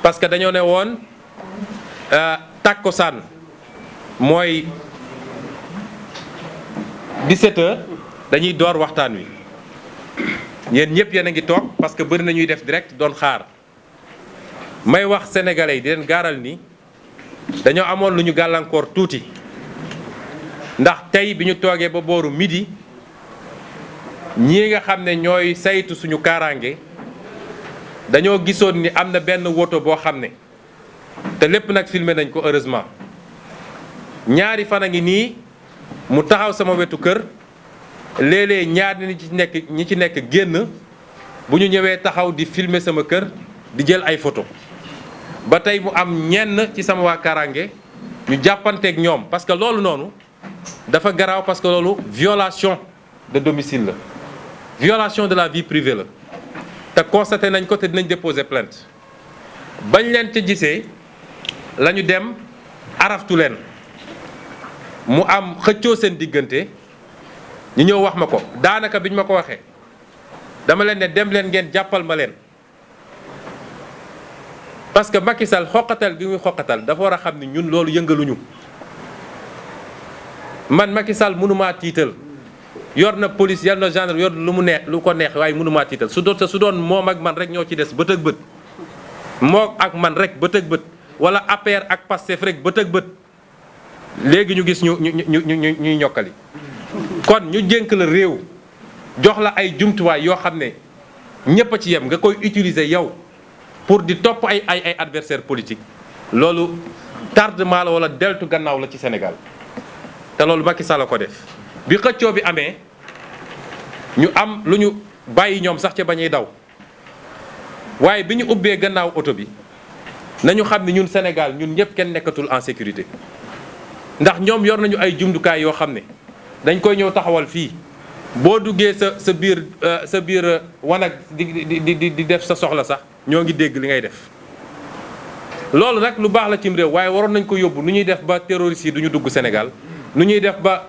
parce que dañoo ne woon takkusaan mooy 17h dañuy door waxtaan wi yéen ñëpp yéen a ngi toog parce que bëri na ñuy def direct doon xaar may wax sénégalais yi di leen gaaral ni dañoo amoon lu ñu gàllankoor tuuti ndax tey bi ñu toogee ba booru midi ñii nga xam ne ñooy saytu suñu kaaraange dañoo gisoon ni am na benn woto boo xam ne te lépp nag filmé nañ ko heureusement ñaari fan a ngi nii mu taxaw sama wetu kër léeg-léeg ñaar ñi ci nekk génn bu ñu ñëwee taxaw di filmer sama kër di jël ay photo ba tey mu am ñenn ci sama waa kaaraange ñu jàppanteeg ñoom parce que loolu noonu dafa garaaw parce que loolu violation de domicile la violation de la vie privée la te constaté nañ ko te dinañ déposer plainte bañ leen ca gisee la ñu dem araftu leen mu am xëccoo seen diggante ñu ñëw wax ma ko daanaka biñ ma ko waxee dama leen ne dem leen ngeen jàppal ma leen parce que Macky Sall xoqatal gi muy xoqatal dafa war a xam ni ñun loolu yëngaluñu man Macky Sall mënumaa tiital yor na police yor na gendarme yor lu mu neex lu ko neex waaye mënumaa tiital su doon moom ak man rek ñoo ci des bët ak bët moo ak man rek bët ak bët wala APR ak Pastef rek bët ak bët léegi ñu gis ñuy ñokkali kon ñu jënk la réew jox la ay jumtuwaay yoo xam ne ñépp a ci yem nga koy utiliser yow pour di topp ay adversaire politique loolu tardement la wala deltu gannaaw la ci Sénégal te loolu Macky Sall la ko def bi xëccoo bi amee ñu am lu ñu bàyyi ñoom sax ca bañuy daw waaye bi ñu ubbee gannaaw oto bi nañu xam ne ñun Sénégal ñun ñëpp kenn nekkatul en sécurité ndax ñoom yor nañu ay jumtukaay yoo xam ne dañ koy ñëw taxawal fii boo duggee sa biir wanag di def sa soxla sax ñoo ngi dégg li ngay def loolu nag lu baax la cim réew waaye waroon nañ ko yóbbu nu ñuy def ba terroristes yi du ñu dugg Sénégal nu ñuy def ba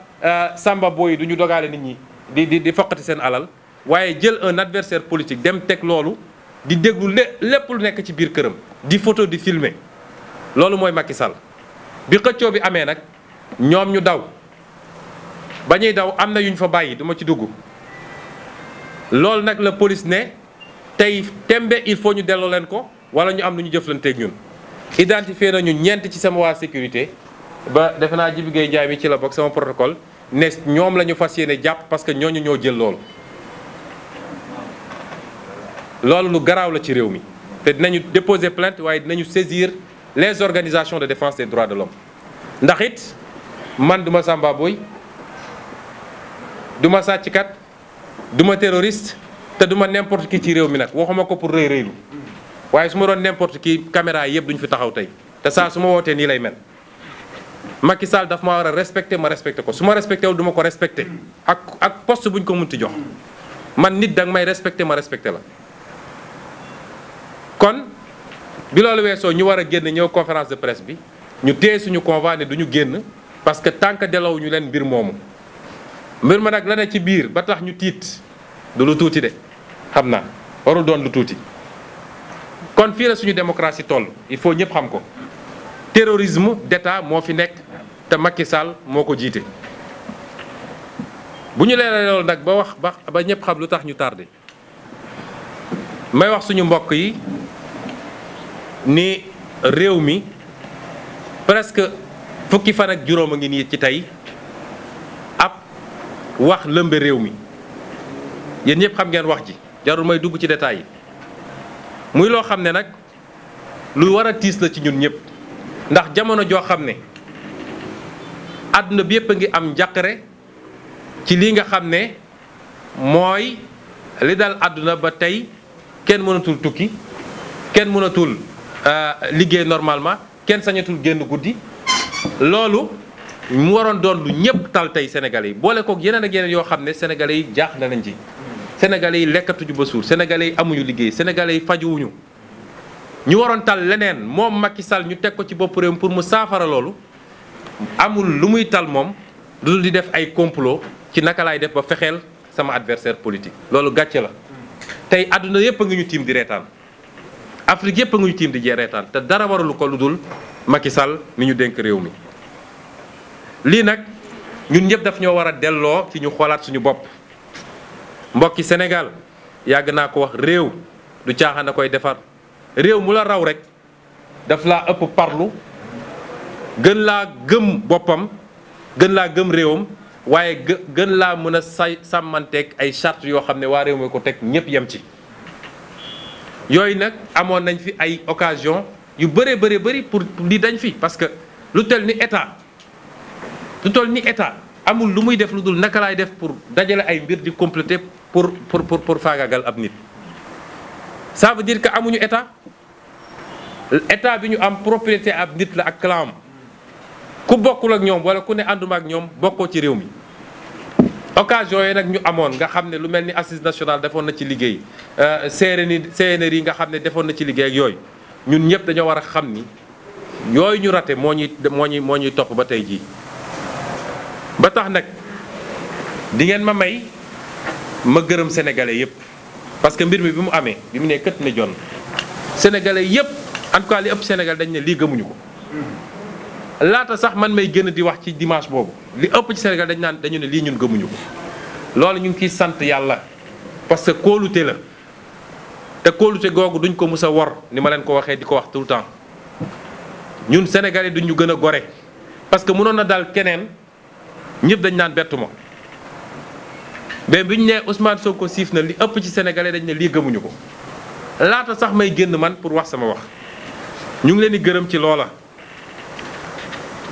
samba boy yi du ñu dogaale nit ñi di foqati seen alal waaye jël un adversaire politique dem teg loolu di déglu lépp lu nekk ci biir këram di photo di filmer loolu mooy Macky Sall bi xëccoo bi amee nag ñoom ñu daw ba ñuy daw am na yu ñu fa bàyyi duma ci dugg loolu nag la police ne tey tembe il faut ñu delloo leen ko wala ñu am lu ñu jëflanteeg ñun identifié nañu ñeent ci sama waa sécurité ba defe naa Jibi Gueye Ndiaye mi ci la bokk sama protocole ne ñoom la ñu fas yéene jàpp parce que ñooñu ñoo jël loolu lu garaaw la ci réew mi te dinañu déposer plainte waaye dinañu saisir les organisations de défense des droits de l'homme ndax it man duma samba boy duma sàcckat duma terroriste te duma n'importe qui ci réew mi nag waxuma ko pour rëy rëylu waaye su ma doon n'importe qui caméra yëpp duñu fi taxaw tey te saa su ma wootee nii lay mel Macky Sall daf ma war a respecté ma respecté ko su ma respecté wul du ma ko respecté ak poste bu ñu ko munti jox man nit danga may respecté ma respecté la kon bi loolu weesoo ñu war a génn ñëw conférence de presse bi ñu téye suñu convoi ne du ñu génn parce que tant que delaw ñu leen mbir moomu mbir ma nag la ne ci biir ba tax ñu tiit du lu tuuti de xam naa warul doon lu tuuti kon fii la suñu démocratie toll il faut ñëpp xam ko terrorisme d'État moo fi nekk te Macky Sall moo ko jiite bu ñu leeralee loolu nag ba ñëpp xam lu tax ñu tardé may wax suñu mbokk yi ni réew mi presque fukki fan ak juróom a ngi nii ci tey ab wax lëmbe réew mi yéen ñëpp xam ngeen wax ji jarul may dugg ci détails yi muy loo xam ne nag lu war a tiis la ci ñun ñëpp ndax jamono joo xam ne àdduna bi yëpp a ngi am njàqare ci lii nga xam ne mooy li dal àdduna ba tey kenn mënatul tukki kenn mënatul liggéey normalement kenn sañatul génn guddi loolu mu waroon doon lu ñëpp tal tey Sénégalais yi boole kook yeneen ak yeneen yoo xam ne Sénégalais yi jaax na nañ ci Sénégalais yi lekkatuñu ba suur Sénégalais yi amuñu liggéey Sénégalais yi fajuwuñu ñu waroon tal leneen moom Macky Sall ñu teg ko ci bopp réew pour mu saafara loolu amul lu muy tal moom lu dul di def ay complot ci naka laay def ba fexeel sama adversaire politique loolu gàcce la tey àdduna yépp a ngi ñu tiim di reetaan Afrique yëpp a nguy tiim di jee reetaan te dara waralu ko lu dul Macky Sall mi ñu dénk réew mi. lii nag ñun ñëpp daf ñoo war a delloo ci ñu xoolaat suñu bopp mbokki Sénégal yàgg naa ko wax réew du caaxaan a koy defar réew mu la raw rek daf laa ëpp parlu gën laa gëm boppam gën laa gëm réewam waaye gën laa mën a sàmmanteeg ay charte yoo xam ne waa réew mi ko teg ñëpp yem ci. yooyu nag amoon nañ fi ay occasion yu bëree bëri pour li dañ fi parce que lu toll ni état amul lu muy def lu dul naka laay def pour dajale ay mbir di compléter pour faagaagal ab nit. ça veut dire que amuñu état bi ñu am propriété ab nit la ak clan ku bokkul ak ñoom wala ku ne ànduma ak ñoom bokkoo ci réew mi. occasion yi nag ñu amoon nga xam ne lu mel ni assise nationale defoon na ci liggéey CNRI nga xam ne defoon na ci liggéey ak yooyu ñun ñëpp dañoo war a xam ni yooyu ñu raté moo ñuy topp ba tey jii. ba tax nag di ngeen ma may ma gërëm sénégalais yëpp parce que mbir mi bi mu amee bi mu ne kët ne jon sénégalais yëpp en tout cas li ëpp Sénégal dañ ne lii gëmuñu ko. laata sax man may gën di wax ci dimanche boobu li ëpp ci Sénégal dañu ne lii ñun gëmuñu ko loolu ñu ngi ciy sant yàlla parce que kóolute la te kóolute googu duñ ko mus a wor ni ma leen ko waxee di ko wax tout le temps ñun sénégalais duñ ñu gën a gore parce que mënoon na daal keneen ñëpp dañ naan bettu ma mais bi ñu nee Ousmane Sonko siif na li ëpp ci sénégalais dañ ne lii gëmuñu ko laata sax may génn man pour wax sama wax ñu ngi leen di gërëm ci loola.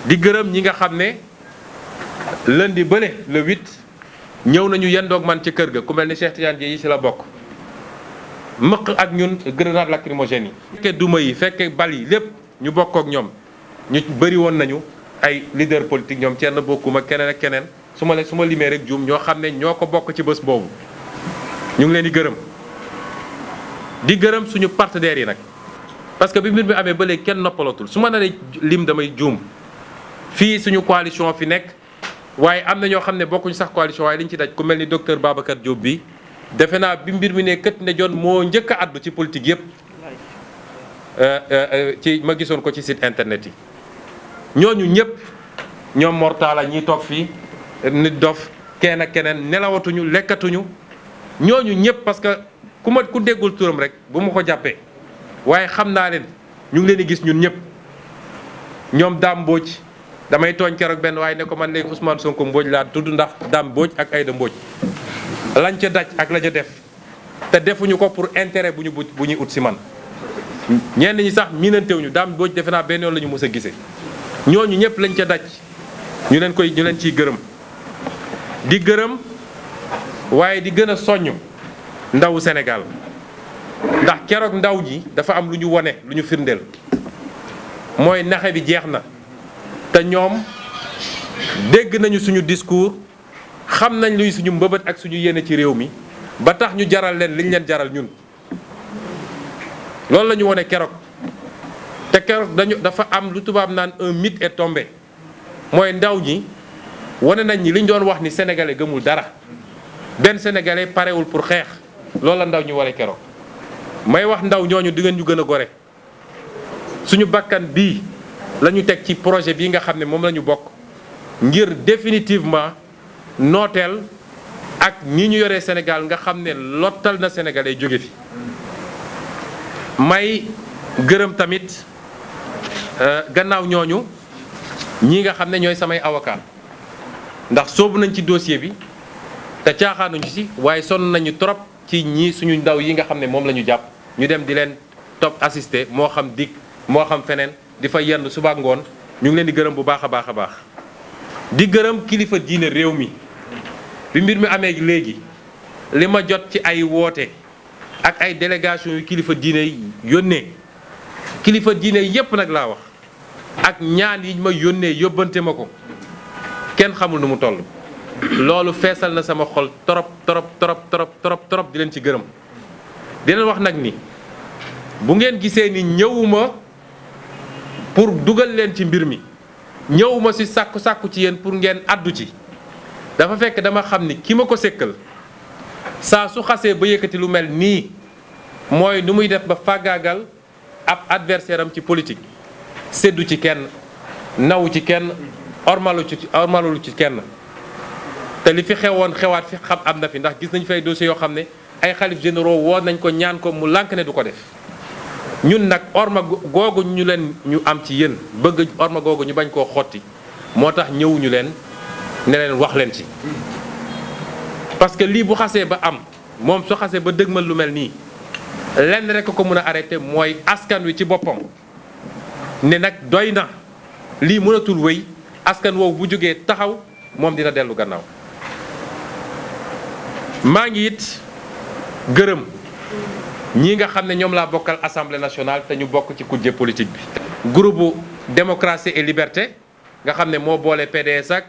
di gërëm ñi nga xam ne lundi bële le 8 ñëw nañu yendoog man ci kër ga ku mel ni Cheikh Tidiane Dièye yi ci la bokk mëq ak ñun grenade lacrymogène yi. fekkee duma yi fekkee bal yi lépp ñu bokk ak ñoom ñu bëri woon nañu ay leader politique ñoom Thierno Bocoum ak keneen ak keneen su ma limee rek juum ñoo xam ne ñoo ko bokk ci bés boobu ñu ngi leen di gërëm suñu partenaires yi nag parce que bi mbir mi amee ba léegi kenn noppalatul su ma naree lim damay juum. fii suñu coalition fi nekk waaye am na ñoo xam ne bokkuñu sax coalition waaye liñ ci daj ku mel ni docteur Babacar Diop bi defe naa bi mbir mi ne kët ne jon moo njëkk a àddu ci politique yëpp ci ma gisoon ko ci site internet yi. ñooñu ñëpp ñoom Mortala ñiy toog fii nit dof kenn ak keneen nelawatuñu lekkatuñu ñooñu ñëpp parce que ku déggul turam rek bu ma ko jàppee waaye xam naa leen ñu ngi leen di gis ñun ñëpp ñoom Dame Mbodj damay tooñ keroog benn waaye ne ko man léegi Ousmane Sonko Mbodj laa tudd ndax Dame Mbodj ak Aïda Mbodj lañ ca daj ak la ca def te defuñu ko pour intérêt bu ñuy ut si man ñenn ñi sax miinantewuñu Dame Mbodj defe naa benn yoon la ñu mës a gisee ñooñu ñëpp lañ ca daj ñu leen ciy gërëm di gërëm waaye di gën a soññ ndawu Sénégal ndax keroog ndaw ñi dafa am lu ñu wone lu ñu firndeel mooy naxe bi jeex na te ñoom dégg nañu suñu discours xam nañ luy suñu mbëbët ak suñu yéene ci réew mi ba tax ñu jaral leen liñ leen jaral ñun loolu la ñu wone keroog te keroog dafa am lu tubaab naan un mythe est tombé mooy ndaw ñi wane nañ ñi liñ doon wax ni sénégalais gëmul dara benn sénégalais parewul pour xeex loolu la ndaw ñu ware keroog may wax ndaw ñooñu di ngeen ñu gën a gore suñu bakkan bii la ñu teg ci projet bii nga xam ne moom la ñu bokk ngir définitivement nooteel ak ni ñu yoree Sénégal nga xam ne lottal na sénégalais jóge fi may gërëm tamit gannaaw ñooñu ñii nga xam ne ñooy samay avocat ndax soobu nañ ci dossier bi te caaxaanuñu ci waaye sonn nañu trop ci ñii suñu ndaw yi nga xam ne moom la ñu jàpp ñu dem di leen topp assister moo xam dig moo xam feneen di fa yenn suba ak ngoon ñu ngi leen di gërëm bu baax a baax a baax di gërëm kilifa diine réew mi bi mbir mi amee léegi li ma jot ci ay woote ak ay délégation yu kilifa diine yónnee kilifa diine yépp nag laa wax ak ñaan yi ma yónnee yóbbante ma ko kenn xamul nu mu toll loolu feesal na sama xol trop trop trop trop trop trop di leen ci gërëm di leen wax nag ni bu ngeen gisee ni ñëwuma pour dugal leen ci mbir mi ñëwuma ci sàkku ci yéen pour ngeen addu ci dafa fekk dama xam ni ki ma ko sékkal saa su xasee ba yëkkati lu mel nii mooy nu muy def ba fàggaagal ab adversaire am ci politique séddu ci kenn nawu ci kenn ormalu ci kenn te li fi xewoon xewaat fi xam am na fi ndax gis nañ fay dossiers yoo xam ne ay xalif généraux woon nañ ko ñaan ko mu lànk ne du ko def ñun nag orma googu ñu am ci yéen bëgg orma googu ñu bañ koo xotti moo tax ñëwuñu leen ne leen wax leen ci parce que lii bu xasee ba am moom su xasee ba dëgmal lu mel nii lenn rek ko mën a arrêté mooy askan wi ci boppam ne nag doy na lii mënatul wéy askan woowu bu jógee taxaw moom dina dellu gannaaw maa ngi it gërëm ñii nga xam ne ñoom laa bokkal assemblée nationale te ñu bokk ci kujje politique bi. groupe démocratie et liberté nga xam ne moo boole PDS ak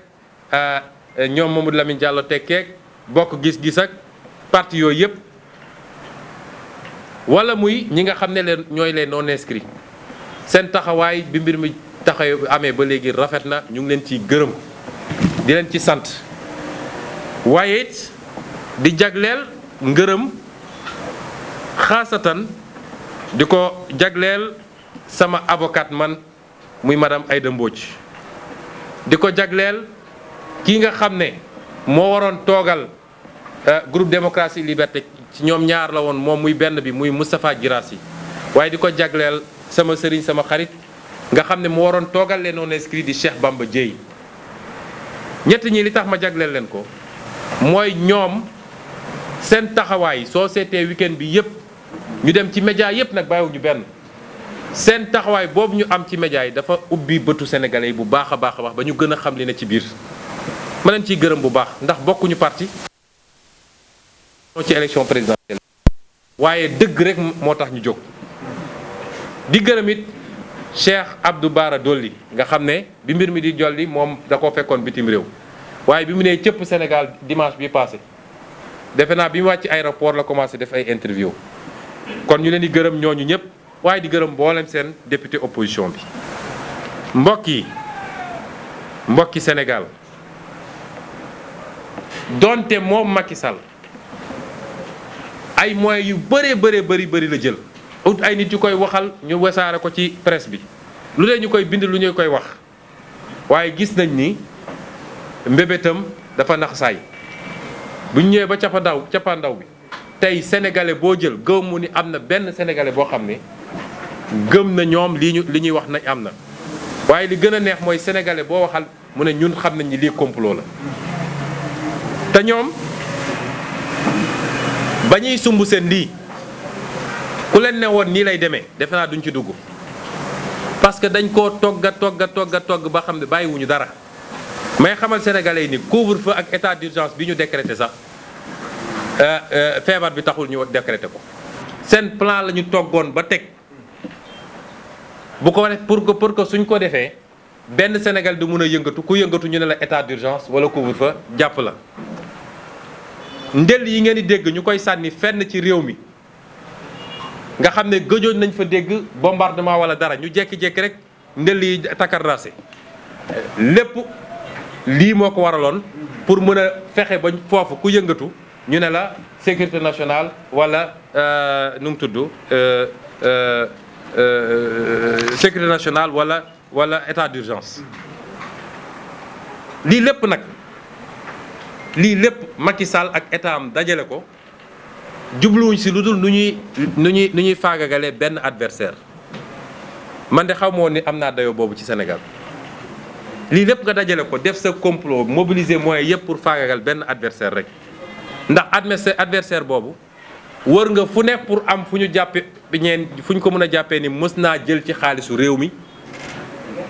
ñoom Mamadou Lamine Diallo tekkeek bokk gis-gis ak parti yooyu yëpp wala muy ñi nga xam ne leen ñooy les non inscrits seen taxawaay bi mbir mi taxaw amee ba léegi rafet na ñu ngi leen ciy gërëm di leen ci sant waaye it di jagleel ngërëm xaasatan di ko jagleel sama avocat man muy madame Aïda Mbodj di ko jagleel kii nga xam ne moo waroon toogal groupe démocratie liberté ci ñoom ñaar la woon moom muy benn bi muy Moustapha Guirassy waaye di ko jagleel sama sëriñ sama xarit nga xam ne mu waroon toogal les non inscrits di Cheikh Bamba Dièye ñett ñi li tax ma jagleel leen ko mooy ñoom seen taxawaay soo seetee week-end bi yëpp ñu dem ci média yëpp nag bàyyiwuñu benn seen taxawaay boobu ñu am ci média yi dafa ubbi bëtu sénégalais yi bu baax a baax ba ñu gën a xam li ne ci biir ma leen ciy gërëm bu baax ndax bokkuñu parti ci élection présidentielle waaye dëgg rek moo tax ñu jóg di gërëm it Cheikh Abdou Bara Dolly nga xam ne bi mbir mi di jolli moom da koo fekkoon bitim réew waaye bi mu nee cëpp Sénégal dimanche bi passé defe naa bi mu wàcc aéroport la commencé def ay interview kon ñu leen di gërëm ñooñu ñëpp waaye di gërëm mboolem seen député opposition bi mbokki Sénégal donte moom Macky Sall ay moyens yu bëri la jël ut ay nit yu koy waxal ñu wasaare ko ci presse bi lu dee ñu koy bind lu ñu koy wax waaye gis nañ ni mbébétam dafa nax saay bu ñu ñëwee ba cappaandaw bi tey sénégalais boo jël gëmu ni am na benn sénégalais boo xam ne gëm na ñoom li ñuy wax nañ am na waaye li gën a neex mooy sénégalais boo waxal mu ne ñun xam nañ ni lii complot la te ñoom ba ñuy sumb seen lii ku leen ne woon nii lay demee defe naa duñ ci dugg parce que dañ koo togg ba xam ne bàyyiwuñu dara may xamal sénégalais yi ni couvre-feu ak état d'urgence bi ñu décrété sax feebar bi taxul ñu décrété ko seen plan la ñu toggoon ba teg bu ko def pour que suñ ko defee benn Sénégal du mun a yëngatu ku yëngatu ñu ne la état d'urgence wala couvre-feu jàpp la ndel yi ngeen di dégg ñu koy sànni fenn ci réew mi nga xam ne gëjoon nañ fa dégg bombardement wala dara ñu jékki-jékki rek ndel yi takarrase lépp lii moo ko waraloon pour mën a fexe ba foofu ku yëngatu ñu ne la sécurité nationale wala nu mu tudd sécurité nationale wala état d'urgence lii lépp Macky Sall ak état am dajale ko jubluwuñ si lu dul nu ñuy faagagalee benn adversaire man de xaw ma woon ni am naa dayoo boobu ci Sénégal lii lépp nga dajale ko def sa complot mobiliser moyens yëpp pour faagagal benn adversaire rek ndax adversaire boobu wër nga fu ne pour am fu ñu ko mën a jàppee ni mës naa jël ci xaalisu réew mi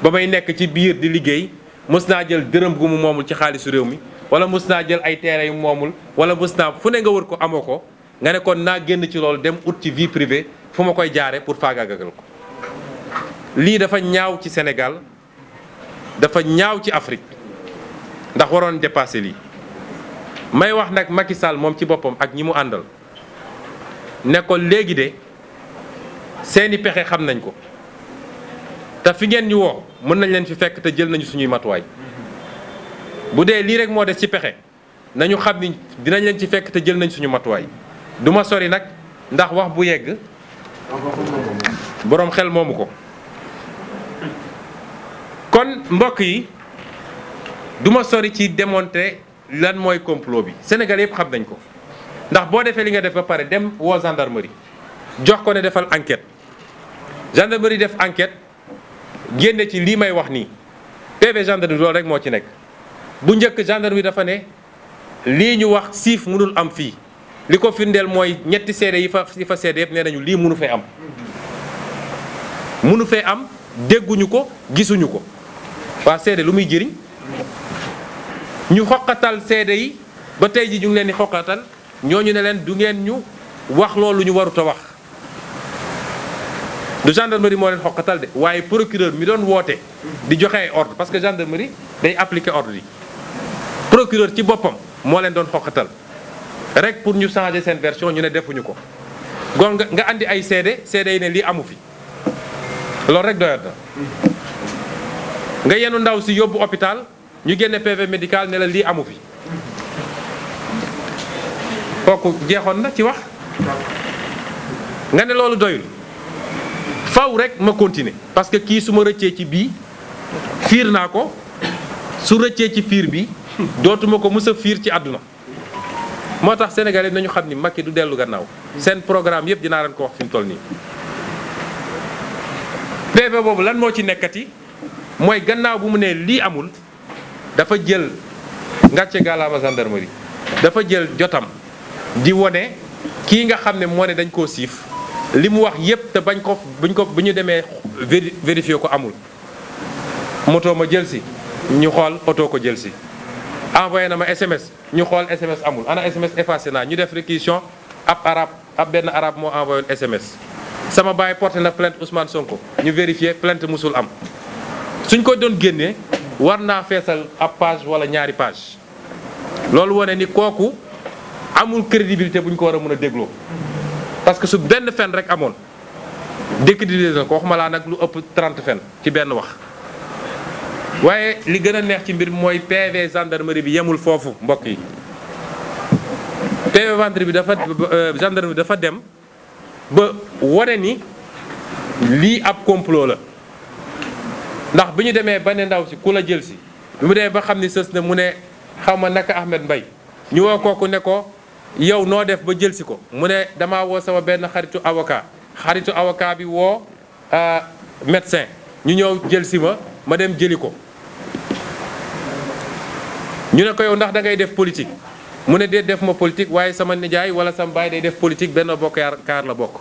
ba may nekk ci biir di liggéey mës naa jël dërëm gu mu moomul ci xaalisu réew mi wala mës naa jël ay terrain yu moomul wala mës naa fu ne nga wër ko amoo ko nga ne kon naa génn ci loolu dem ut ci vie privée fu ma koy jaare pour faagagal ko lii dafa ñaaw ci Sénégal dafa ñaaw ci Afrique ndax waroon dépasser lii may wax nag Macky Sall moom ci boppam ak ñi mu àndal ne ko léegi de seeni pexe xam nañ ko te fi ngeen ñu woo mën nañ leen fi fekk te jël nañu suñuy matuwaay bu dee lii rek moo des ci pexe nañu xam ni dinañ leen ci fekk te jël nañ suñu matuwaay du ma sori nag ndax wax bu yegg boroom xel moomu ko. kon mbokk yi duma sori ci démontrer lan mooy complot bi Sénégal yëpp xam nañ ko ndax boo defee li nga def ba pare dem woo gendarmerie jox ko ne defal enquête gendarmerie def enquête génne ci lii may wax nii PV gendarmerie loolu rek moo ci nekk. bu njëkk gendarmerie dafa ne lii ñu wax siif mënul am fii li ko firndeel mooy ñetti seede yi fa seede yëpp nee nañu lii mënu fee am. mënu fee am dégguñu ko gisuñu ko waa seede lu muy jëriñ ñu xoqatal seede yi ba tey ji ñu ngi leen di xoqatal ñooñu ne leen du ngeen ñu wax loolu ñu warut a wax. du gendarmerie moo leen xoqatal de waaye procureur mi doon woote di joxe ay ordre parce que gendarmerie day appliquer ordre yi procureur ci boppam moo leen doon xoqatal rek pour ñu changer seen version ñu ne defuñu ko gon nga andi ay seede yi ne lii amu fi loolu rek doyat na nga yenu ndaw si yóbbu hôpital ñu génne PV médical ne la lii amu fi kooku jeexoon na ci wax nga ne loolu doyul faw rek ma continuer parce que kii su ma rëccee ci bii fiir naa ko su rëccee ci fiir bi dootuma ko mës a fiir ci àdduna moo tax sénégalais nañu xam ni Macky du dellu gannaaw seen programme yëpp dinaa leen ko wax fi mu toll nii. PV boobu lan moo ci nekkati mooy gannaaw bu mu nee lii amul dafa jël ngàcce gàllaama gendarmerie dafa jël jotam di wone kii nga xam ne moo ne dañ koo siif li mu wax yépp te bu ñu demee vérifier ko amul. moto ma jël si ñu xool oto ko jël si envoyé na ma SMS ñu xool SMS amul ana SMS effacé naa ñu def réquisition ab benn arabe moo envoyé SMS. sama baay porté na plainte Ousmane Sonko ñu vérifier plainte musul am suñ ko doon génnee war naa feesal ab page wala ñaari page loolu wane ni kooku amul crédibilité bu ñu ko war a mën a dégloo parce que su benn fen rek amoon décrédibiliser ko waxuma laa nag lu ëpp 30 fen ci benn wax. waaye li gën a neex ci mbir mooy PV gendarmerie bi yemul foofu mbokk yi PV gendarmerie bi dafa dem ba wane ni lii ab complot la ndax bi ñu demee ba ne ndaw si ku la jël si bi mu demee ba xam ni sës na mu ne xaw ma naka Ahmed Mbaye ñu woo kooku ne ko yow noo def ba jël si ko mu ne damaa woo sama benn xaritu avocat bi woo médecin ñu ñëw jël si ma dem jëli ko ñu ne ko yow ndax da ngay def politique mu ne dee def ma politique waaye sama nijaay wala sama baay day def politique benn bokk yaakaar la bokk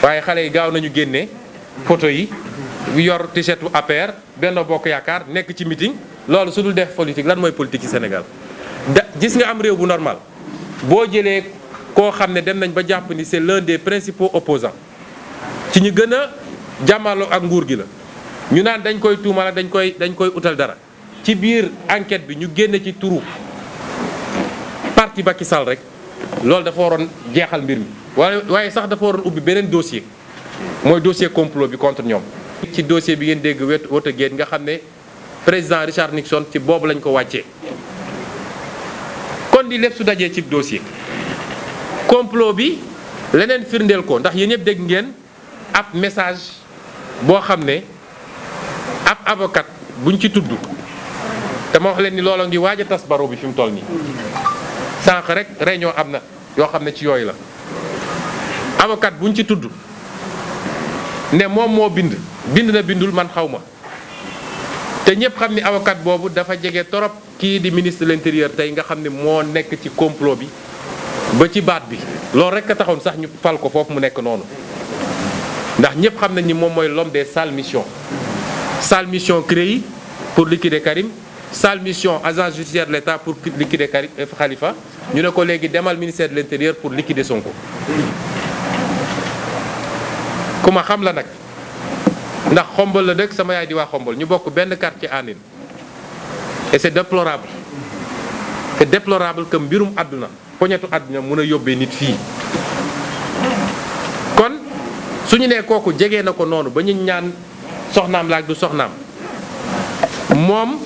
waaye xale yi gaaw nañu génne photo yi yor t-shirt bu APR benn bokk yaakaar nekk ci meeting loolu su dul def politique lan mooy politique ci Sénégal gis nga am réew bu normal boo jëlee koo xam ne dem nañ ba jàpp ni c'est l'un des principaux opposants ci ñu gën a jàmmaloo ak nguur gi la ñu naan dañ koy tuumala dañ koy utal dara ci biir enquête bi ñu génne ci turu parti Macky Sall rek loolu dafa waroon jeexal mbir mi waaye sax dafa waroon ubbi beneen dossier mooy dossier complot bi contre ñoom. ci dossier bi ngeen dégg Watergate nga xam ne président Richard Nixon ci boobu lañ ko wàccee kon di lépp su dajee ci dossier complot bi leneen firndeel ko ndax yéen ñëpp dégg ngeen ab message boo xam ne ab avocat buñ ci tudd dama wax leen ni looloo ngi waaj a tas baro bi fi mu toll nii sànq rek réunion am na yoo xam ne ci yooyu la avocat buñ ci tudd ne moom moo bind na bindul man xaw ma te ñëpp xam ni avocat boobu dafa jege torop kii di ministre de l'intérieur tey nga xam ne moo nekk ci complot bi ba ci baat bi loolu rek a taxoon sax ñu fal ko foofu mu nekk noonu ndax ñëpp xam nañ ni moom mooy l'homme des sales missions CREI pour liquider Karim sale mission agence judiciaire de l'État pour liquider Khalifa ñu ne ko léegi demal ministère de l'intérieur pour liquider Sonko ku ma xam la nag ndax xombal la dëkk sama yaay di waa xombal ñu bokk benn quartier Andine et c'est déplorable que mbirum àdduna poñetu àdduna mën a yóbbee nit fii kon suñu nee kooku jege na ko noonu ba ñu ñaan soxnaam la ak du soxnaam moom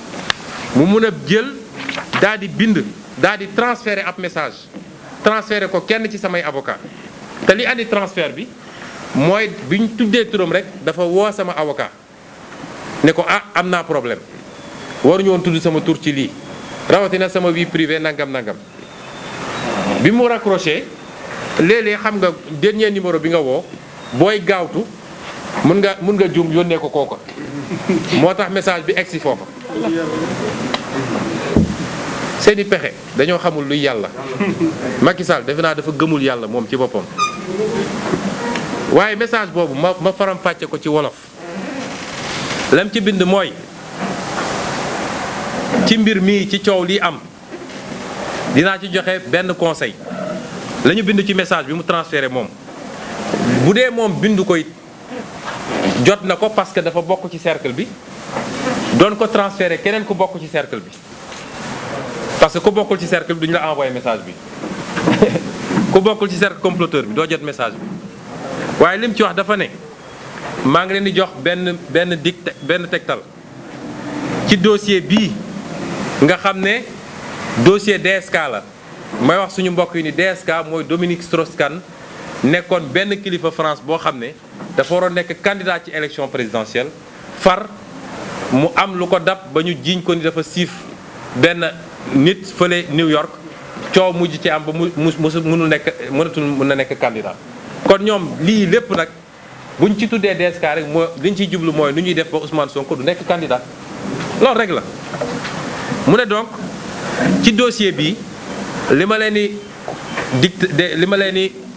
mu mun a jël daal di bind daal di transférer ab message transférer ko kenn ci samay avocat te li andi transfert bi mooy bi ñu tuddee turam rek dafa woo sama avocat ne ko am naa problème waruñu woon tudd sama tur ci lii rawatina sama vie privée nangam nangam bi mu raccroché léeg-léeg xam nga dernier numéro bi nga woo booy gaawtu mun nga juum yónnee ko kooka moo tax message bi egsi foofa seeni pexe dañoo xamul luy yàlla Macky Sall defe naa dafa gëmul yàlla moom ci boppam waaye message boobu ma faram fàcce ko ci wolof lam ci bind mooy ci mbir mii ci coow lii am dinaa ci joxe benn conseil la ñu bind ci message bi mu transféré moom bu dee moom bindu koy jot na ko parce que dafa bokk ci cercle bi doon ko transféré keneen ku bokk ci cercle bi parce que ku bokkul ci cercle bi duñu la envoyé message bi ku bokkul ci cercle comploteur bi doo jot message bi waaye lim ci wax dafa ne maa ngi leen di jox benn tegtal ci dossier bii nga xam ne dossier DSK la may wax suñu mbokk yi ni DSK mooy Dominique Strauss-Kahn nekkoon benn kilifa France boo xam ne dafa waroon nekk candidat ci élection présidentielle far mu am lu ko dab ba ñu jiiñ ko ni dafa siif benn nit fële New York coow mujj ci am ba mënatul na nekk candidat kon ñoom lii lépp nag buñ ci tuddee DSK rek moo liñ ciy jublu mooy nu ñuy def ba Ousmane Sonko du nekk candidat loolu rek la mu ne donc ci dossier bi li ma leen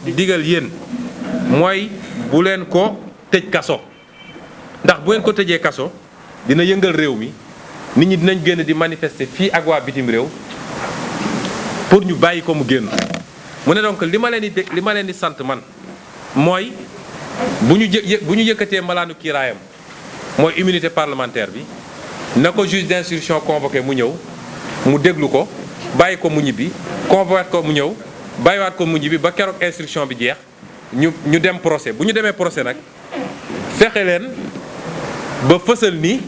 di digal yéen mooy bu leen ko tëj kaso ndax bu ngeen ko tëjee kaso dina yëngal réew mi nit ñi dinañ génn di manifester fii ak waa bitim réew pour ñu bàyyi ko mu génn mu ne donc li ma leen di sant man mooy bu ñu yëkkatee malaanu kiiraayam mooy immunité parlementaire bi na ko juge d'instruction convoqué mu ñëw mu déglu ko bàyyi ko mu ñibbi convoqué ko mu ñëw bàyyiwaat ko mu ñibbi ba keroog instruction bi jeex ñu dem procès bu ñu demee procès nag fexe leen ba fësal ni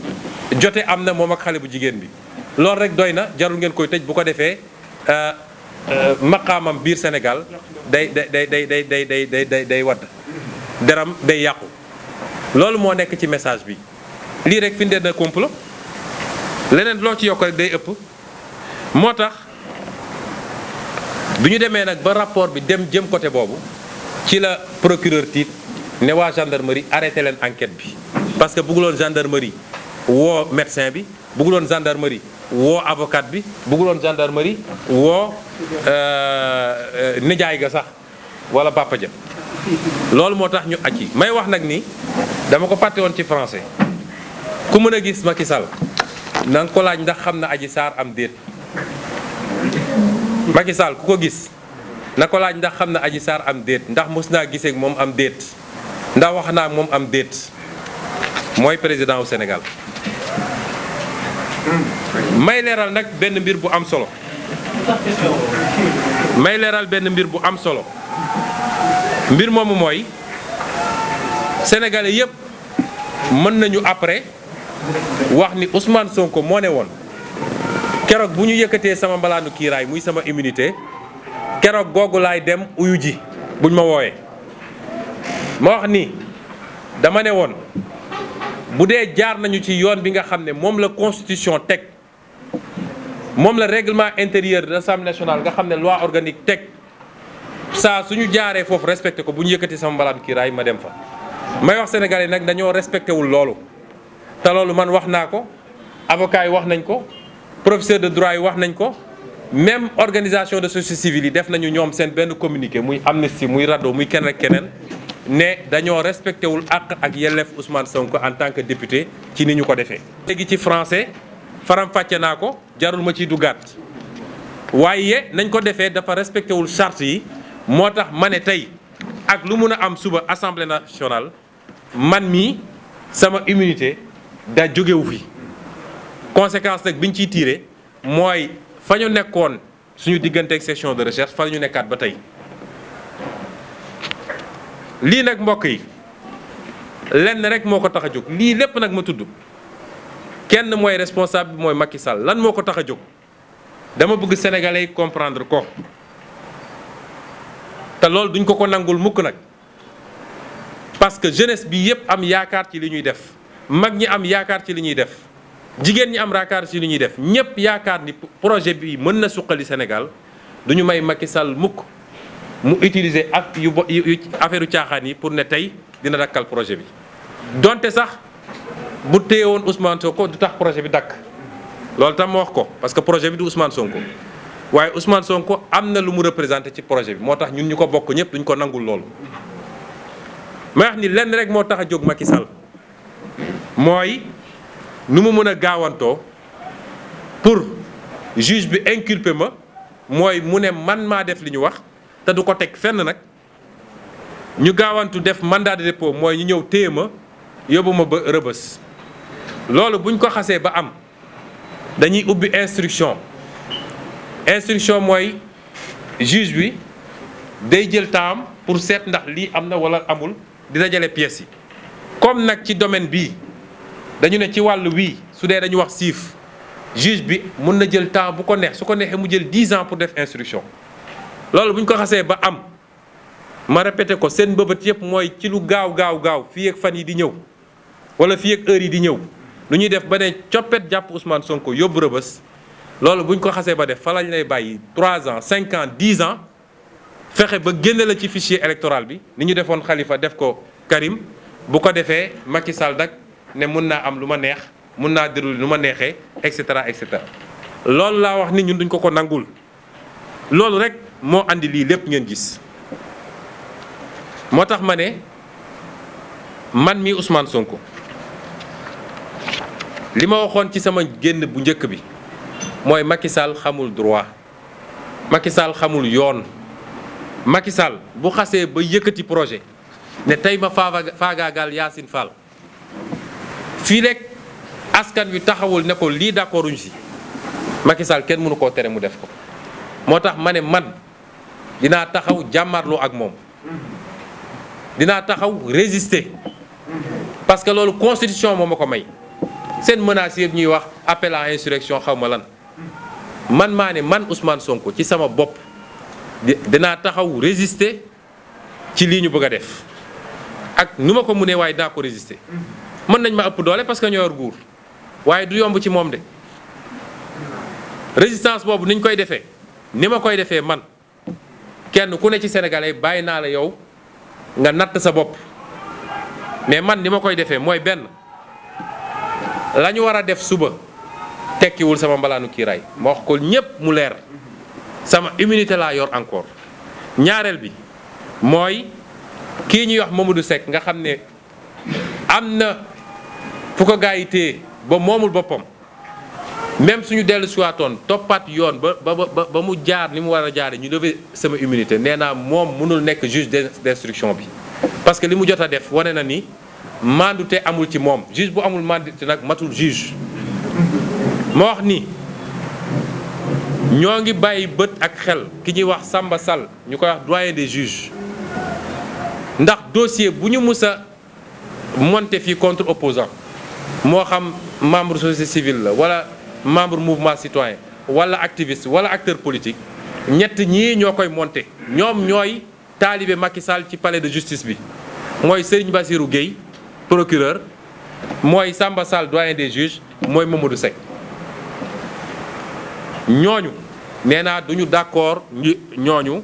jote am na moom ak xale bu jigéen bi loolu rek doy na jarul ngeen koy tëj bu ko defee maqaamam biir Sénégal day wadd deram day yàqu loolu moo nekk ci message bi lii rek firndeel na complot leneen loo ci yokk rek day ëpp moo tax bi ñu demee nag ba rapport bi jëm côté boobu ci la procureur tiit ne waa gendarmerie arrêté leen enquête bi parce que bëgguloon gendarmerie woo médecin bi bëgguloon gendarmerie woo avocat bi bëgguloon gendarmerie woo nijaay ga sax wala papa ja loolu moo tax ñu acci may wax nag ni dama ko fàtte woon ci français ku mën a gis Macky Sall na nga ko laaj ndax xam na Adji Sarr am déet Macky Sall ku ko gis na ko laaj ndax xam na Adji Sarr am déet ndax mos naa gisee ak moom am déet ndax wax naa ak moom am déet mooy président wu Sénégal may leeral nag benn mbir bu am solo mbir moomu mooy sénégalais yépp mën nañu après wax ni Ousmane Sonko moo ne woon keroog bu ñu yëkkatee sama mbalaanu kiiraay muy sama immunité keroog googu laay dem uyu ji buñ ma woowee ma wax ni dama ne woon bu dee jaar nañu ci yoon bi nga xam ne moom la constitution teg moom la règlement intérieur de l'Assemblée nationale nga xam ne loi organique teg saa suñu jaaree foofu respecté ko bu ñu yëkkati sama mbalaanu kiiraay ma dem fa may wax sénégalais nag dañoo respecté wul loolu te loolu man wax naa ko avocat yi wax nañ ko professeur de droit yi wax nañ ko même organisation de société civile yi def nañu ñoom seen benn communiqué muy Amnesty muy RADDHO muy kenn ak keneen ne dañoo respecté wul àq ak yelleef Ousmane Sonko en tant que député ci ni ñu ko defee. léegi ci français faram-fàcce naa ko jarul ma ciy duggaat waaye nañ ko defee dafa respecté wul charte yi moo tax ma ne tey ak lu mun a am suba assemblée nationale man mii sama immunité da jógewu fi conséquence nag bi ñu ciy tiré mooy fa ñu nekkoon suñu diggante ak section de recherche fa ñu nekkaat ba tey lii nag mbokk yi lenn rek moo ko tax a jóg lii lépp nag ma tudd kenn mooy responsable bi mooy Macky Sall lan moo ko tax a jóg dama bëgg sénégalais yi comprendre ko te loolu duñ ko nangul mukk nag parce que jeunesse bi yépp am yaakaar ci li ñuy def, mag ñi am yaakaar ci li ñuy def, jigéen ñi am yaakaar ci li ñuy def, ñépp yaakaar ni projet bi mën na suqali Sénégal, duñu may Macky Sall mukk mu utiliser ak yu affaire caaxaan yi pour ne tey dina dakkal projet bi. donte sax bu téye woon Ousmane Sonko du tax projet bi dakk loolu tam ma wax ko parce que projet bi du Ousmane Sonko waaye Ousmane Sonko am na lu mu représenté ci projet bi moo tax ñun ñu ko bokk ñëpp duñ ko nangul loolu. may wax ni lenn rek moo tax a jóg Macky Sall mooy nu mu mën a gaawantoo pour juge bi inculpé ma mooy mu ne man maa def li ñu wax te du ko teg fenn nag ñu gaawantu def mandat de dépôt mooy ñu ñëw téye ma yóbbu ma ba rëbës. loolu buñ ko xasee ba am dañuy ubbi instruction mooy juge bi day jël temps pour seet ndax lii am na walla amul di dajale pièces yi. comme nag ci domaine bii dañu ne ci wàllu wii su dee dañu wax siif juge bi mun na jël temps bu ko neex su ko neexee mu jël 10 ans pour def instruction. loolu bu ñu ko xasee ba am ma répété ko seen mbëbët yëpp mooy ci lu gaaw fii ak fan yi di ñëw wala fii ak heure yi di ñëw lu ñuy def ba ne coppet jàpp Ousmane Sonko yóbbu rëbës. loolu bu ñu ko xasee ba def fa lañ lay bàyyi 3 ans 5 ans 10 ans fexe ba génne la ci fichier électoral bi ni ñu defoon Khalifa def ko Karim bu ko defee Macky Sall nag ne mun naa am lu ma neex mun naa déroulé lu ma neexee et cetera et cetera. loolu laa wax ni ñun duñ ko nangul loolu rek moo andi lii lépp ngeen gis moo tax ma ne man mi Ousmane Sonko li ma waxoon ci sama génn bu njëkk bi mooy Macky Sall xamul droit Macky Sall xamul yoon Macky Sall bu xasee ba yëkkati projet ne tey ma faagaagal Yacine Fall fii rek askan wi taxawul ne ko lii d'accorduñ si Macky Sall kenn mënu koo tere mu def ko. moo tax ma ne man dinaa taxaw jàmmarloo ak moom dinaa taxaw résister parce que loolu constitution moo ma ko may seen menaces yëpp ñuy wax appel à insurrection xaw ma lan man maa ne man Ousmane Sonko ci sama bopp dinaa taxaw résister ci lii ñu bëgg a def ak nu ma ko mënee waaye dinaa ko résister. mën nañ ma ëpp doole parce que ñoo yor nguur waaye du yomb ci moom de résistance boobu niñ koy defee ni ma koy defee man kenn ku ne ci sénégalais bàyyi naa la yow nga natt sa bopp mais man ni ma koy defee mooy benn la ñu war a def suba tekkiwul sama mbalaanu kiiraay ma wax ko ñépp mu leer sama immunité laa yor encore. ñaareel bi mooy kii ñuy wax Mamadou Seck nga xam ne am na fu ko gaa yi téye ba moomul boppam même suñu dellu siwaatoon toppaat yoon ba mu jaar ni mu war a jaare ñu lever sama immunité nee naa moom mënul nekk juge d'instruction bi parce que li mu jot a def wane na ni mandute amul ci moom juge bu amul mandute nag matul juge. ma wax ni ñoo ngi bàyyi bët ak xel ki ñuy wax Samba Sall ñu koy wax doyen des juges ndax dossier bu ñu mus a monté fii contre opposant moo xam membre société civile la wala membre mouvement citoyen wala activiste wala acteur politique ñett ñii ñoo koy monté ñoom ñooy taalibe Macky Sall ci palais de justice bi mooy Serigne Bassirou Gueye procureur mooy Samba Sall doyen des juges mooy Mamadou Seck ñooñu nee naa duñu d'accord ñooñu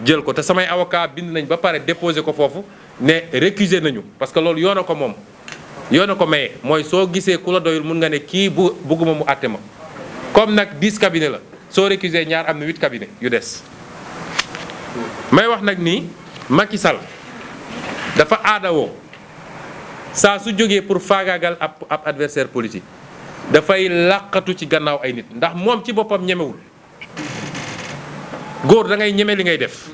jël ko te samay avocat bind nañ ba pare déposé ko foofu ne récusé nañu parce que loolu yoon a ko moom yoon a ko maye mooy soo gisee ku la doyul mun nga ne kii bugguma mu àtte ma comme nag 10 cabinet la soo récusé ñaar am na 8 cabinet yu des may wax nag ni Macky Sall dafa aadawoo saa su jógee pour faagaagal ab adversaire politique dafay làqatu ci gannaaw ay nit ndax moom ci boppam ñemewul góor da ngay ñeme li ngay def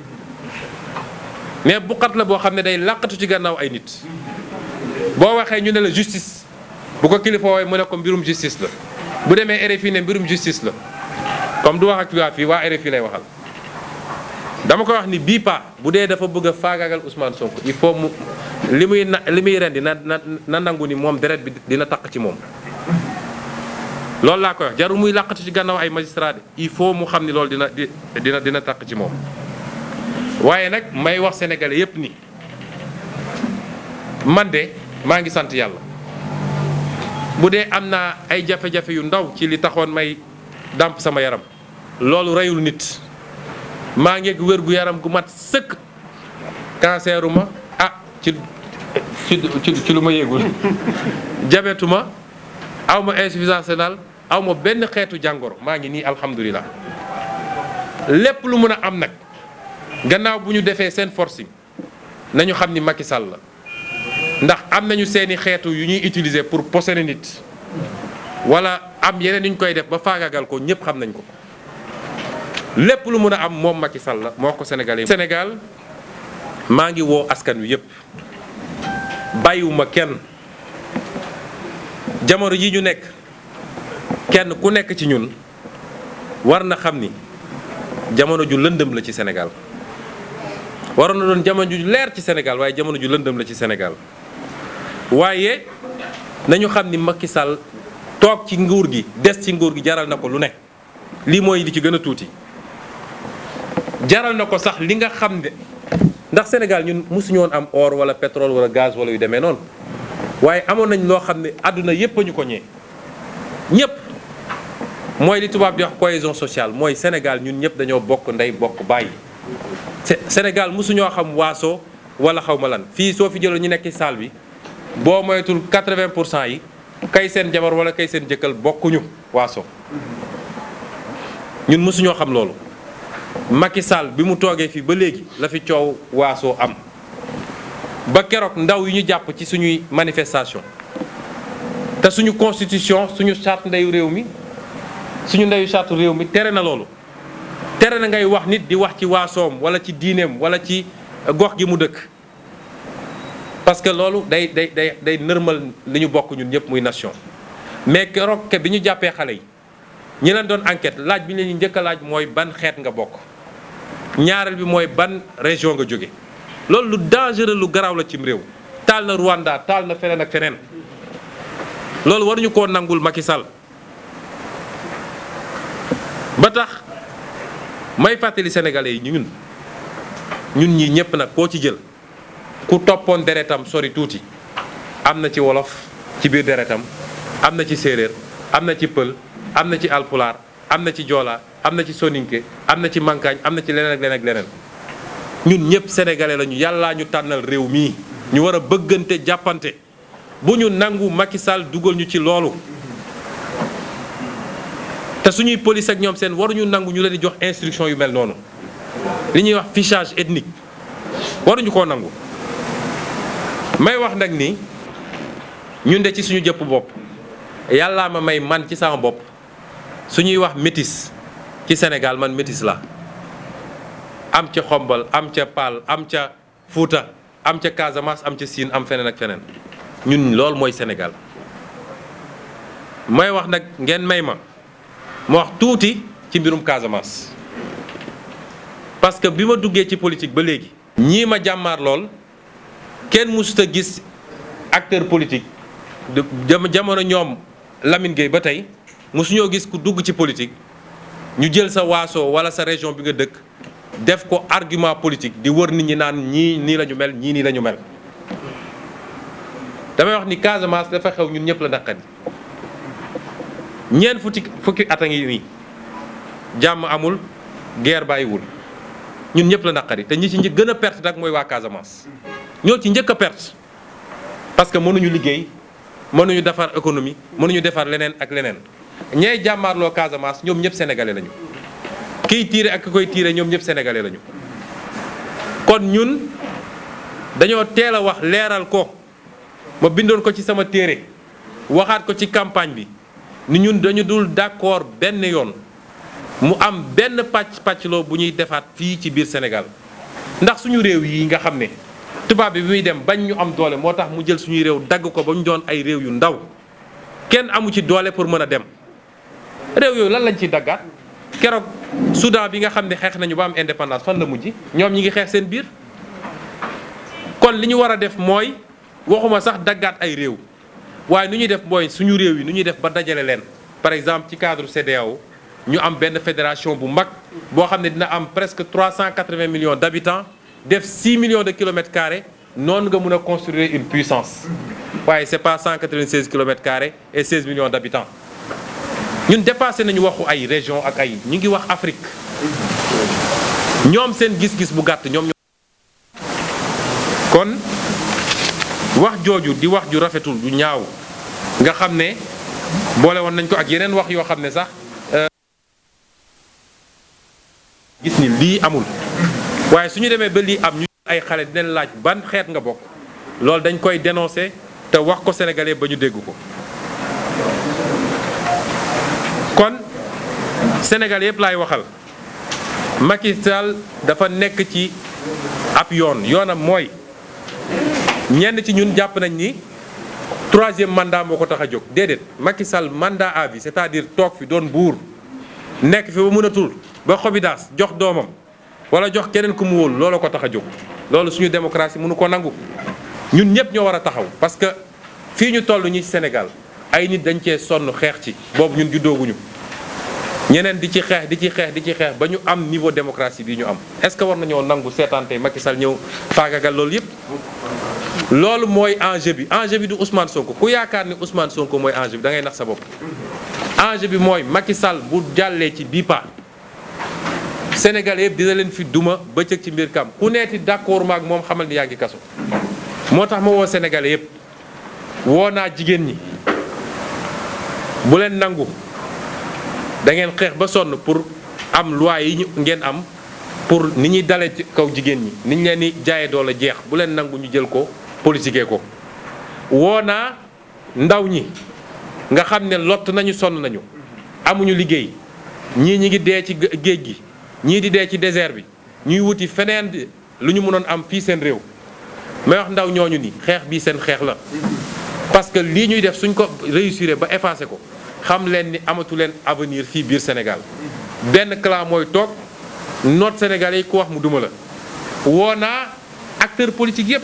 mais buqat la boo xam ne day làqatu ci gannaaw ay nit boo waxee ñu ne la justice bu ko kilifa woowee mu ne ko mbirum justice la bu demee RFI ne mbirum justice la comme du wax ak waa fii waa RFI lay waxal dama ko wax ni bii pa bu dee dafa bëgg a faagaagal Ousmane Sonko il faut mu li muy rendi na nangu ni moom deret bi dina taq ci moom loolu laa koy wax jarul muy làqatu ci gannaaw ay magistrat il faut mu xam ni loolu dina taq ci moom waaye nag may wax sénégalais yépp ni man de maa ngi sant yàlla bu dee am naa ay jafe-jafe yu ndaw ci li taxoon may dàmp sama yaram loolu reyul nit maa ngi ak wér gu yaram gu mat sëkk canceruma ci lu ma yéegul jabetuma aw ma insuffisance rénale aw ma benn xeetu jàngoro maa ngi nii alhamdulilah lépp lu mën a am nag gannaaw bu ñu defee seen forcing nañu xam ni Macky Sall la ndax am nañu seeni xeetu yu ñuy utiliser pour posséder nit wala am yeneen yu ñu koy def ba faagaagal ko ñëpp xam nañ ko lépp lu mën a am moom Macky Sall la moo ko Sénégalais Sénégal maa ngi woo askan wi yëpp bàyyiwuma kenn jamono ji ñu nekk kenn ku nekk ci ñun war na xam ni jamono ju lëndëm la ci Sénégal waroon na doon jamono ju leer ci Sénégal waaye jamono ju lëndëm la ci Sénégal waaye nañu xam ni Macky Sall toog ci nguur gi des ci nguur gi jaral na ko lu ne lii mooy li ci gën a tuuti jaral na ko sax li nga xam ne ndax Sénégal ñun mosuñu woon am or wala pétrole wala gaz wala yu demee noonu waaye amoon nañ loo xam ne àdduna yépp a ñu ko ñee ñëpp mooy li tubaab di wax cohésion sociale mooy Sénégal ñun ñëpp dañoo bokk ndey bokk bàyyi Sénégal mosuñoo xam waaso wala xaw ma lan fii soo fi jëloon ñu nekk ci salle bi boo moytul 80% yi kay seen jabar wala kay seen jëkkal bokkuñu waaso ñun mosuñoo xam loolu Macky Sall bi mu toogee fii ba léegi la fi coow waasoo am ba keroog ndaw yu ñu jàpp ci suñuy manifestation te suñu constitution suñu charte ndeyu réew mi suñu ndeyu charte réew mi tere na loolu tere na ngay wax nit di wax ci waasoom wala ci diineem wala ci gox gi mu dëkk parce que loolu day nërmal li ñu bokk ñun ñëpp muy nation mais keroog bi ñu jàppee xale yi ñi leen doon enquête laaj bi ñu leen njëkk a laaj mooy ban xeet nga bokk ñaareel bi mooy ban région nga jóge loolu lu dangereux lu garaaw la cim réew taal na Rwanda taal na feneen ak feneen loolu waruñu koo nangul Macky Sall ba tax may fàttali sénégalais yi ñun ñii ñëpp nag koo ci jël ku toppoon deretam sori tuuti am na ci wolof ci biir deretam am na ci séeréer am na ci pël am na ci alpulaar am na ci joola am na ci soninke am na ci mankaañ am na ci leneen ak leneen ak leneen ñun ñëpp sénégalais lañu yàllaa ñu tànnal réew mii ñu war a bëggante jàppante bu ñu nangu Macky Sall dugal ñu ci loolu te suñuy police ak ñoom seen waruñu nangu ñu leen di jox instruction yu mel noonu li ñuy wax fichage ethnique waruñu koo nangu may wax nag ni ñun de ci suñu jëpp bopp yàllaa ma may man ci sama bopp suñuy wax métis ci Sénégal man métis la am ca Xombal am ca Paal am ca Fuuta am ca Casamance am ca Siin am feneen ak feneen ñun loolu mooy Sénégal may wax nag ngeen may ma wax tuuti ci mbirum Casamance parce que bi ma duggee ci politique ba léegi ñii ma jàmmaar lool kenn mësut a gis acteur politique jamono ñoom Lamine Gueye ba tey mësuñoo gis ku dugg ci politique ñu jël sa waaso wala sa région bi nga dëkk def ko argument politique di wër nit ñi naan ñii nii la ñu mel ñii nii la ñu mel damay wax ni Casamance dafa xew ñun ñëpp la naqari ñeent fukki at a ngi nii jàmm amul guerre bàyyiwul ñun ñëpp la naqari te ñi ci gën a perte nag mooy waa Casamance ñoo ci njëkk a perte parce que mënuñu liggéey mënuñu defar économie mënuñu defar leneen ak leneen ñay jàmmaarloo Casamance ñoom ñëpp sénégalais lañu kiy tiire ak ki koy tiire ñoom ñëpp sénégalais lañu kon ñun dañoo teel a wax leeral ko ma bindoon ko ci sama téere waxaat ko ci campagne bi ni ñun dañu dul d'accord benn yoon mu am benn pàccloo bu ñuy defaat fii ci biir Sénégal ndax suñu réew yi nga xam ne tubaab bi muy dem bañ ñu am doole moo tax mu jël suñuy réew dagg ko ba ñu doon ay réew yu ndaw kenn amu ci doole pour mën a dem réew yooyu lan lañ ciy daggaat keroog Soudan bi nga xam ne xeex nañu ba am indépendance fan la mujj ñoom ñi ngi xeex seen biir kon li ñu war a def mooy waxuma sax daggaat ay réew waaye nu ñuy def mooy suñu réew yi nu ñuy def ba dajale leen par exemple ci cadre CEDEAO ñu am benn fédération bu mag boo xam ne dina am presque 380 millions d'habitants def 6 millions de kilomètres carrés noonu nga mun a construire une puissance waaye c'est pas 196 kilomètres carrés et 16 millions d'habitants ñun dépassé nañu waxu ay région ak ay ñu ngi wax Afrique ñoom seen gis-gis bu gàtt ñoom kon wax jooju di wax ju rafetul ju ñaaw nga xam ne boole woon nañ ko ak yeneen wax yoo xam ne sax gis ni lii amul waaye su ñu demee ba lii am ñu ay xale dinañ laaj ban xeet nga bokk loolu dañ koy dénoncer te wax ko sénégalais ba ñu dégg ko kon sénégalais yëpp laay waxal Macky Sall dafa nekk ci ab yoonam mooy ñenn ci ñun jàpp nañ ni 3e mandat moo ko tax a jóg déedéet Macky Sall mandat à vie c'est-à-dire toog fi doon buur nekk fi ba mënatul ba xobidaas jox doomam wala jox keneen ku mu wóolu loolu ko tax a jóg loolu suñu démocratie mënu ko nangu ñun ñëpp ñoo war a taxaw parce que fii ñu toll ñi Sénégal ay nit dañ cee sonn xeex ci boobu ñun juddooguñu ñeneen di ci xeex ba ñu am niveau démocratie bi ñu am est-ce que war nañoo nangu seetaan tey Macky Sall ñëw faagagal loolu yëpp loolu mooy enjeu bi du Ousmane Sonko ku yaakaar ni Ousmane Sonko mooy enjeu bi da ngay nax sa bopp enjeu bi mooy Macky Sall bu jàllee ci bii pa Sénégal yëpp dina leen fi duma bëccëg ci mbir kam ku neeti d'accord maak moom xamal ni yaa ngi kaso moo tax ma woo Sénégalais yëpp woo naa jigéen ñi bu leen nangu da ngeen xeex ba sonn pour am loi yi ngeen am pour ni ñuy dalee ci kaw jigéen ñi ni ñu leen di jaayee doole jeex bu leen nangu ñu jël ko politiquer ko woo naa ndaw ñi nga xam ne lott nañu sonn nañu amuñu liggéey ñii ñi ngi dee ci géej gi ñii di dee ci désert bi ñuy wuti feneen lu ñu mënoon am fii seen réew may wax ndaw ñooñu ni xeex bii seen xeex la parce que lii ñuy def suñ ko réussir ba effacé ko xam leen ni amatu leen avenir fii biir Sénégal benn clan mooy toog noot Sénégalais yi ku wax mu duma la woo naa acteur politique yëpp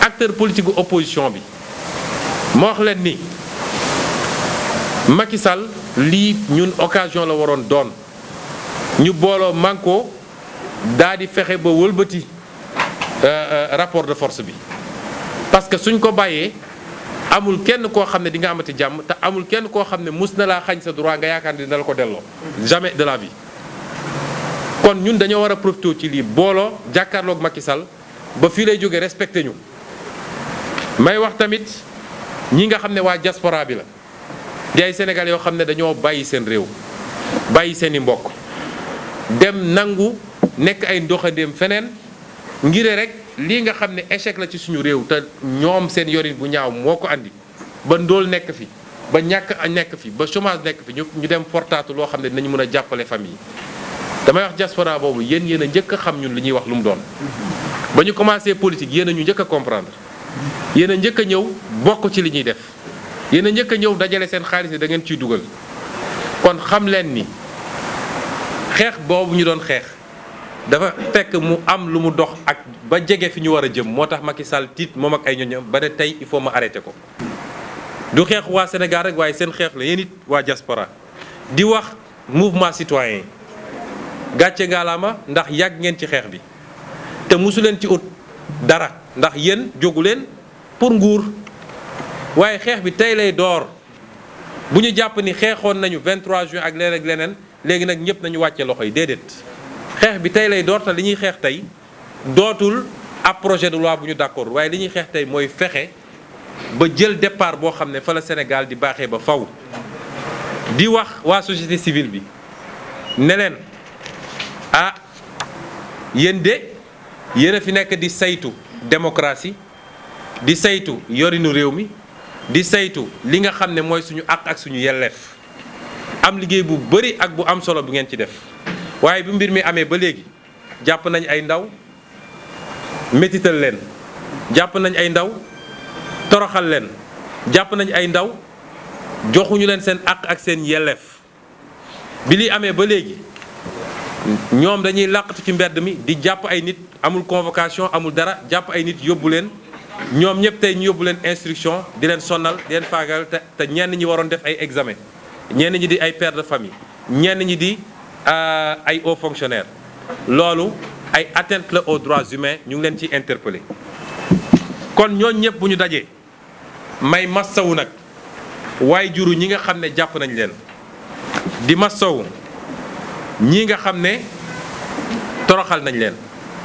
acteur politique gu opposition bi ma wax leen ni Macky Sall lii ñun occasion la waroon doon ñu booloo manko daa di fexe ba wëlbati rapport de force bi parce que suñ ko bàyyee amul kenn koo xam ne di nga amati jàmm te amul kenn koo xam ne mus na laa xañ sa droit nga yaakaar ne dina la ko delloo jamais de la vie kon ñun dañoo war a profité ci lii booloo jàkkaarloog Macky Sall ba fii lay jógee respecté ñu may wax tamit ñi nga xam ne waa diaspora bi la di ay Sénégal yoo xam ne dañoo bàyyi seen réew bàyyi seen i mbokk dem nangu nekk ay ndoxandéem feneen ngir rek lii nga xam ne échec la ci suñu réew te ñoom seen yorin bu ñaaw moo ko andi ba ndóol nekk fi ba ñàkk a nekk fi ba chômage nekk fi ñu dem fortaatu loo xam ne dinañu mën a jàppale famille yi damay wax diaspora boobu yéen a njëkk a xam ñun li ñuy wax lu mu doon ba ñu commencé politique yéen a ñu njëkk a comprendre yéen a njëkk a ñëw bokk ci li ñuy def yéen a njëkk a ñëw dajale seen xaalis ni da ngeen ciy dugal kon xam leen ni xeex boobu ñu doon xeex dafa fekk mu am lu mu dox ak ba jege fi ñu war a jëm moo tax Macky Sall tiit moom ak ay ñoñam ba ne tey il faut ma arrêté ko du xeex waa Sénégal rek waaye seen xeex la yéen it waa diaspora di wax mouvement citoyen gàcce ngaalaama ndax yàgg ngeen ci xeex bi te mosu leen ci ut dara ndax yéen jógu leen pour nguur waaye xeex bi tey lay door bu ñu jàpp ni xeexoon nañu 23 juin ak leneen ak leneen léegi nag ñëpp nañu wàcce loxo yi déedéet xeex bi tey lay door te li ñuy xeex tey dootul ab projet de loi bu ñu d'accord waaye li ñuy xeex tey mooy fexe ba jël départ boo xam ne fa la Sénégal di baaxee ba faw di wax waa société civile bi ne leen ah yéen de yéen a fi nekk di saytu démocratie di saytu yorinu réew mi di saytu li nga xam ne mooy suñu àq ak suñu yelleef am liggéey bu bari ak bu am solo bu ngeen ci def waaye bu mbir mi amee ba léegi jàpp nañ ay ndaw métital leen jàpp nañ ay ndaw toroxal leen jàpp nañ ay ndaw joxuñu leen seen àq ak seen yelleef bi li amee ba léegi ñoom dañuy làqatu ci mbedd mi di jàpp ay nit amul convocation amul dara jàpp ay nit yóbbu leen ñoom ñëpp tey ñu yóbbu leen instruction di leen sonnal di leen faagal te ñenn ñi waroon def ay examen ñenn ñi di ay père de famille ñenn ñi di ay hauts fonctionnaires loolu ay atteinte la aux droits humains ñu ngi leen ciy interpellé kon ñooñ ñëpp bu ñu dajee may massawu nag waaye juru ñi nga xam ne jàpp nañ leen di massawu ñii nga xam ne toroxal nañ leen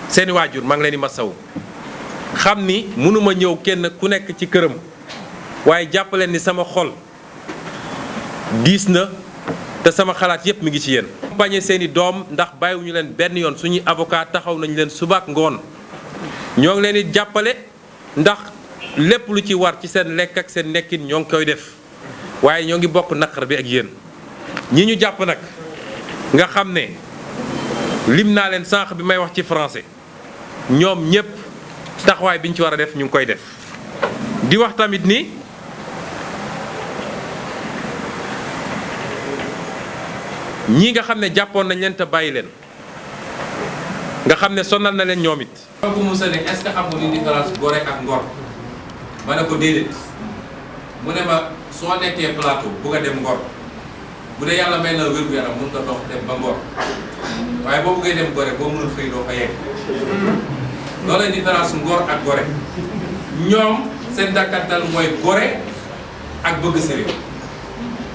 seeni waajur maa ngi leen di massawu xam ni mënuma ñëw kenn ku nekk ci këram waaye jàpp leen ni sama xol diis na te sama xalaat yépp mi ngi ci yéen. accompagner seeni doom ndax bàyyiwuñu leen benn yoon suñuy avocat taxaw nañu leen subaak ngoon ñoo ngi leen di jàppale ndax lépp lu ci war ci seen lekk ak seen nekkin ñoo ngi koy def waaye ñoo ngi bokk naqar bi ak yéen ñi ñu jàpp nag nga xam ne lim naa leen sànq bi may wax ci français ñoom ñépp taxawaay bi ñu ci war a def ñu ngi koy def di wax tamit ni ñii nga xam ne jàppoon nañ leen te bàyyi leen nga xam ne sonal na leen ñoom it. kooku Moussa ne est-ce que xam nga ni différence gore ak ngor ma ne ko déedéet mu ne ma soo nekkee plateau bu nga dem ngor bu dee yàlla may na wér gu yaram mun nga dox dem ba ngor waaye boo buggee dem gore boo mënul fay doo fa yegg loolu la différence ngor ak gore ñoom seen dàkkantal mooy gore ak bëgg sa réew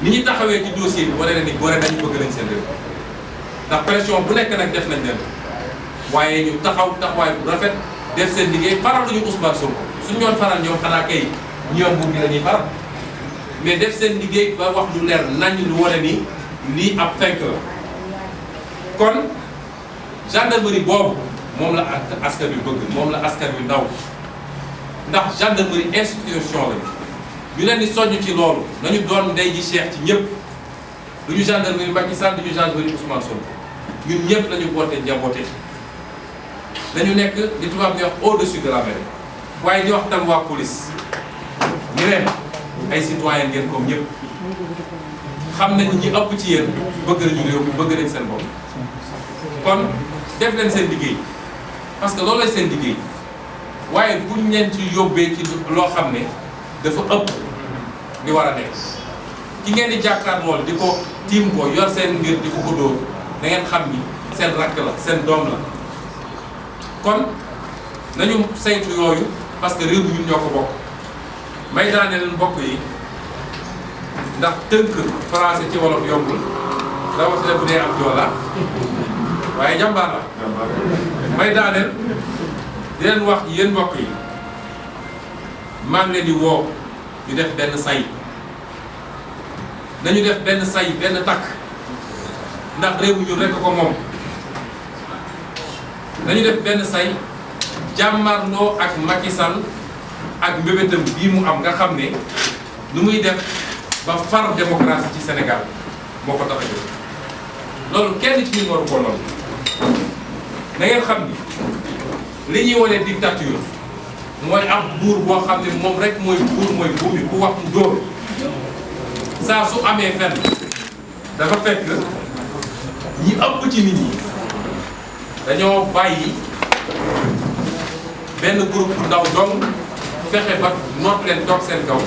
ni ñu taxawee ci dossier bi wane na ni gore nañ bëgg nañ seen réew ndax pression bu nekk nag def nañ leen waaye ñu taxawaay bu rafet def seen liggéey faral lañu Ousmane Sonko suñu ñoon faral ñoom xanaa kay ñoom bu gi la ñuy faral mais def seen liggéey ba wax lu leer nañ lu wane ni lii ab fenk la kon gendarmerie boobu moom la askan wi bëgg moom la askan wi ndaw ndax gendarmerie institution la ñu leen di soññ ci loolu nañu doon ndey ji Cheikh ci ñëpp du ñu gendarmerie Macky Sall du ñu gendarmerie Ousmane Sonko ñun ñëpp lañu boote njaboote dañu nekk li tubaab di wax au-dessus de la mêlée waaye di wax tam waa police ñu leen ay citoyen ngeen comme ñëpp xam nañ ñi ëpp ci yéen bëgg nañu réew mi bëgg nañ seen bopp kon def leen seen liggéey parce que loolu la seen liggéey waaye buñ leen ci yóbbee ci loo xam ne dafa ëpp li war a nekk ki ngeen di jàkkaar lool di ko tiim ko yor seen mbir di ko dóor da ngeen xam ni seen rakk la seen doom la kon nañu saytu yooyu parce que réew mi ñun ñoo ko bokk may daane leen bokk yi ndax tënk français ci wolof yombul rawatina bu dee am joola waaye jàmbaar la may daaneel di leen wax yéen mbokk yi maa ngi leen di woo ñu def benn say nañu def benn say benn takk ndax réew mi ñun rekk ko moom nañu def benn say jàmmarloo ak Macky Sall ak mbébétam bii mu am nga xam ne nu muy def ba far démocratie ci Sénégal moo ko tax a jóg loolu kenn ci ñun waru ko lool na ngeen xam ni li ñuy wane dictature mooy ab buur boo xam ne moom rek mooy buur mooy buur bi ku wax mu dóor saa su amee fenn dafa fekk ñi ëpp ci nit ñi dañoo bàyyi benn groupe bu ndaw dong fexe ba noot leen toog seen kaw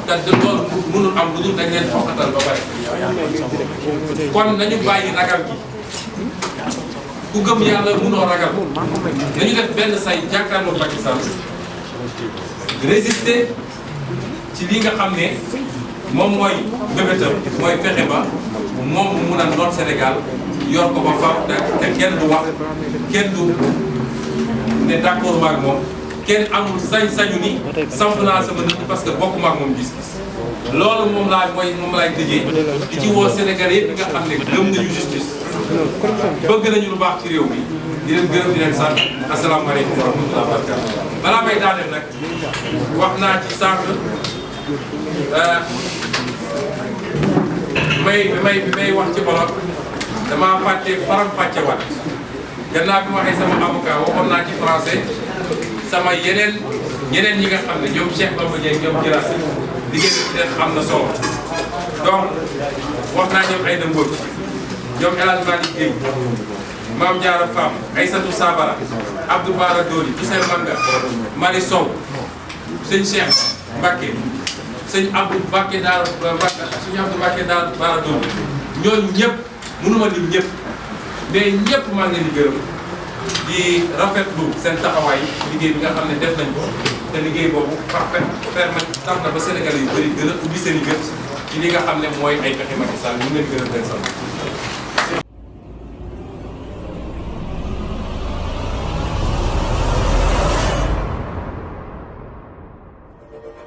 te loolu mënul am lu dul dañ leen xokkatal ba pare kon nañu bàyyi ragal gi ku gëm yàlla mënoo ragal nañu def benn say jàkkaarloo Macky Sall résister ci li nga xam ne moom mooy mbébétam mooy fexe ba moom mu mun a noot Sénégal yor ko ba faaw te kenn du wax kenn du ne d'accord maag moom kenn amul sañ-sañu ni samp naa sama nit parce que bokkuma ak moom gis-gis loolu moom laay tëjee di ci woo Sénégalais yi nga xam ne gëm nañu justice bëgg nañu lu baax ci réew mi di leen gërëm di leen sant asalaamaaleykum wa rahmatulah wa barakatuh balaa may daaneel nag wax naa ci sànq bi may wax ci olof damaa fàtte faram-fàcce waat gannaaw bi ma waxee sama avocat waxoon naa ci français sama ñeneen ñi nga xam ne ñoom Cheikh Bamba Dièye ñoom Djilasi liggéey bi ci def am na solo donc wax naa ñoom Aïda Mbodj ñoom El Hadj Malick Guèye Mame Diarra Fam Aïssatou Sabara Abdou Bara Doli Toussaint Manga Mari Sow sëñ Cheikh Mbacké sëñ Abdou Mbacké Bara Doli ñooñu ñëpp mënuma lim ñëpp mais ñëpp maa ngi leen di gërëm di rafetlu seen taxawaay liggéey bi nga xam ne def nañ ko te liggéey boobu permettre tax na ba Sénégal yu bëri gën a ubbi seen i gët ci li nga xam ne mooy ay pexe Macky Sall ñu leen gën a gën sant